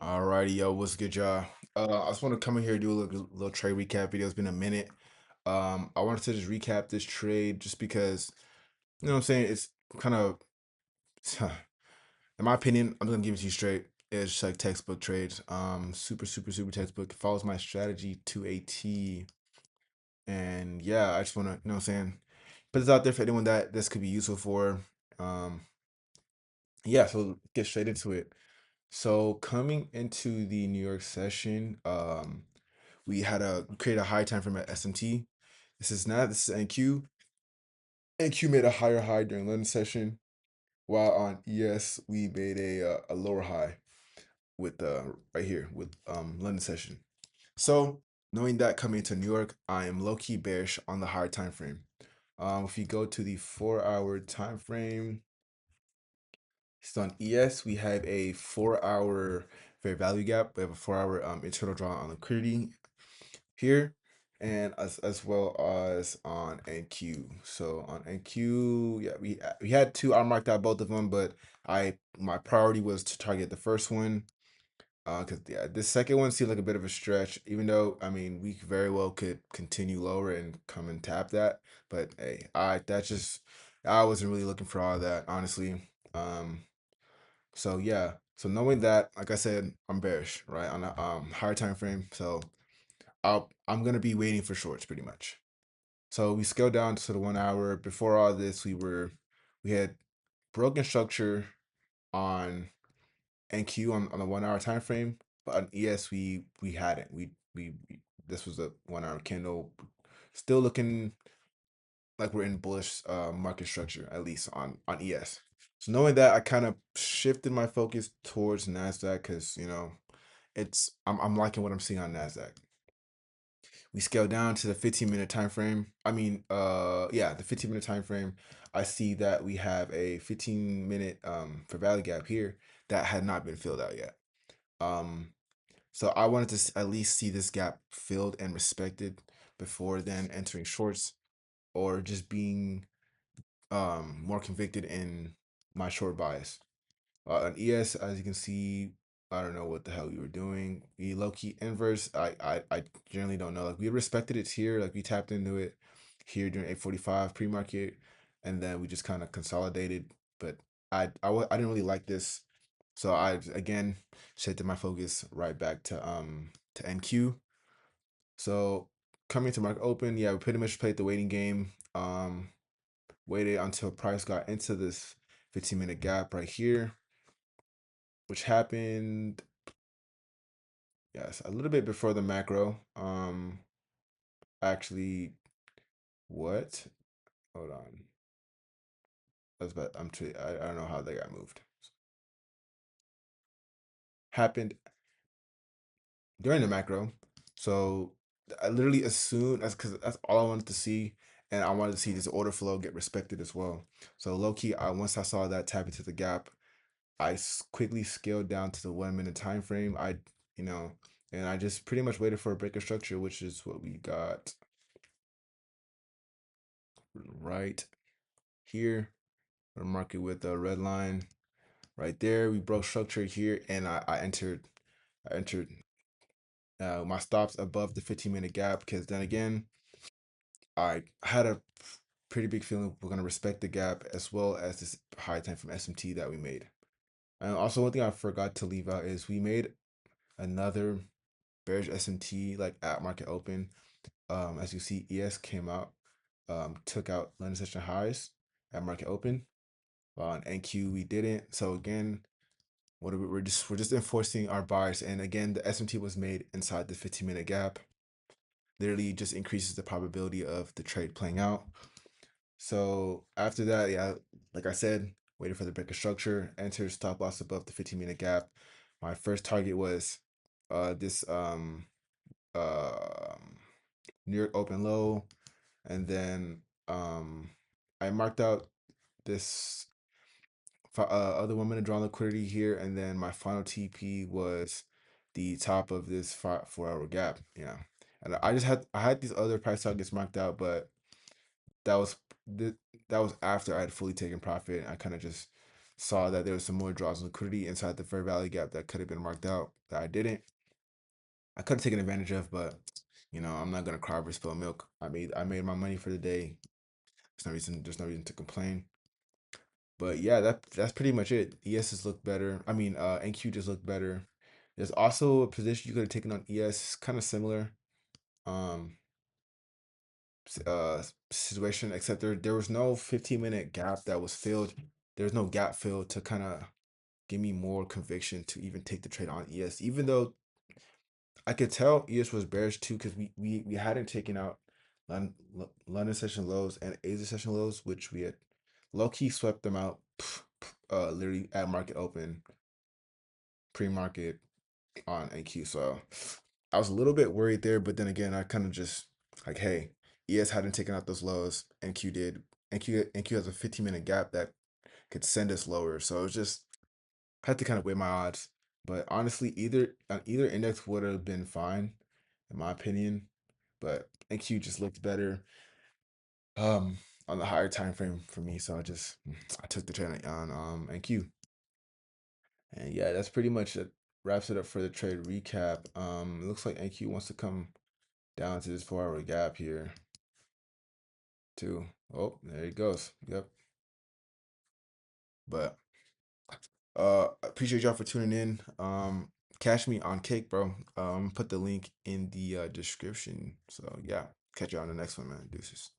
Alrighty, yo, what's good, y'all? I just want to come in here and do a little trade recap video. It's been a minute. I wanted to just recap this trade just because, you know what I'm saying? It's kind of, in my opinion, I'm gonna give it to you straight. It's just like textbook trades. Super textbook. It follows my strategy to a T. And yeah, I just want to, you know what I'm saying? Put this out there for anyone that this could be useful for. Um, yeah, so get straight into it. So coming into the New York session, we had to create a high time frame at SMT. This is NQ. NQ made a higher high during London session, while on ES we made a lower high with right here with London session. So knowing that coming into New York, I am low key bearish on the higher time frame. If you go to the 4 hour time frame, so on ES we have a 4 hour fair value gap. We have a 4 hour internal draw on liquidity here, and as well as on NQ. So on NQ, yeah, we had two. I marked out both of them, but my priority was to target the first one. Because yeah, this second one seemed like a bit of a stretch, even though I mean we very well could continue lower and come and tap that. But hey, I wasn't really looking for all that, honestly. So yeah, so knowing that, like I said, I'm bearish, right, on a higher time frame. So I'm gonna be waiting for shorts pretty much. So we scaled down to the 1 hour. Before all this, we had broken structure on NQ on the 1 hour time frame, but on ES we hadn't. We This was a 1 hour candle, still looking like we're in bullish market structure, at least on ES. So knowing that, I kind of shifted my focus towards NASDAQ because I'm liking what I'm seeing on NASDAQ. We scale down to the 15-minute time frame. The 15-minute time frame. I see that we have a 15-minute for value gap here that had not been filled out yet. Um, so I wanted to at least see this gap filled and respected before then entering shorts or just being more convicted in my short bias. On ES, as you can see, I don't know what the hell we were doing. We low key inverse. I generally don't know. Like we respected it here. Like we tapped into it here during 8:45 pre market, and then we just kind of consolidated. But I didn't really like this, so I again shifted my focus right back to NQ. So coming to market open, yeah, we pretty much played the waiting game. Waited until price got into this 15-minute gap right here, which happened, yes, a little bit before the macro. Actually, what? Hold on. That's about, I don't know how they got moved. Happened during the macro. So I literally assumed that's because that's all I wanted to see. And I wanted to see this order flow get respected as well. So low key, once I saw that tap into the gap, quickly scaled down to the 1 minute time frame. You know, and I just pretty much waited for a breaker structure, which is what we got right here. We're marking with a red line right there. We broke structure here, and I entered my stops above the 15-minute gap because then again, I had a pretty big feeling we're gonna respect the gap as well as this high time from SMT that we made. And also one thing I forgot to leave out is we made another bearish SMT like at market open. As you see, ES came out, took out London session highs at market open. While on NQ we didn't. So again, we're just enforcing our bias. And again, the SMT was made inside the 15-minute gap. Literally just increases the probability of the trade playing out. So after that, yeah, like I said, waited for the breaker structure, enter stop loss above the 15-minute gap. My first target was this um New York open low, and then I marked out this other 1 minute drawn liquidity here, and then my final TP was the top of this 4 hour gap. Yeah, and I had these other price targets marked out, but that was that was after I had fully taken profit. I kind of just saw that there was some more draws on liquidity inside the fair value gap that could have been marked out that I didn't. I could have taken advantage of, but I'm not gonna cry over spilled milk. I made my money for the day. There's no reason to complain. But yeah, that's pretty much it. ES just looked better. I mean, NQ just looked better. There's also a position you could have taken on ES, kind of similar um situation, except there was no 15-minute gap that was filled. There's no gap filled to kind of give me more conviction to even take the trade on ES, even though I could tell ES was bearish too, because we hadn't taken out London session lows and Asia session lows, which we had low key swept them out, literally at market open, pre-market on NQ. So I was a little bit worried there, but then again, I kind of just like, hey, ES hadn't taken out those lows, NQ did. NQ has a 15-minute gap that could send us lower, so it was just had to kind of weigh my odds. But honestly, either index would have been fine, in my opinion. But NQ just looked better um on the higher time frame for me. So I took the trade on NQ. And yeah, that's pretty much it. Wraps it up for the trade recap. It looks like NQ wants to come down to this 4-hour gap here too. Oh, there he goes. Yep. But appreciate y'all for tuning in. Cash me on cake, bro. Put the link in the description. So yeah, catch y'all on the next one, man. Deuces.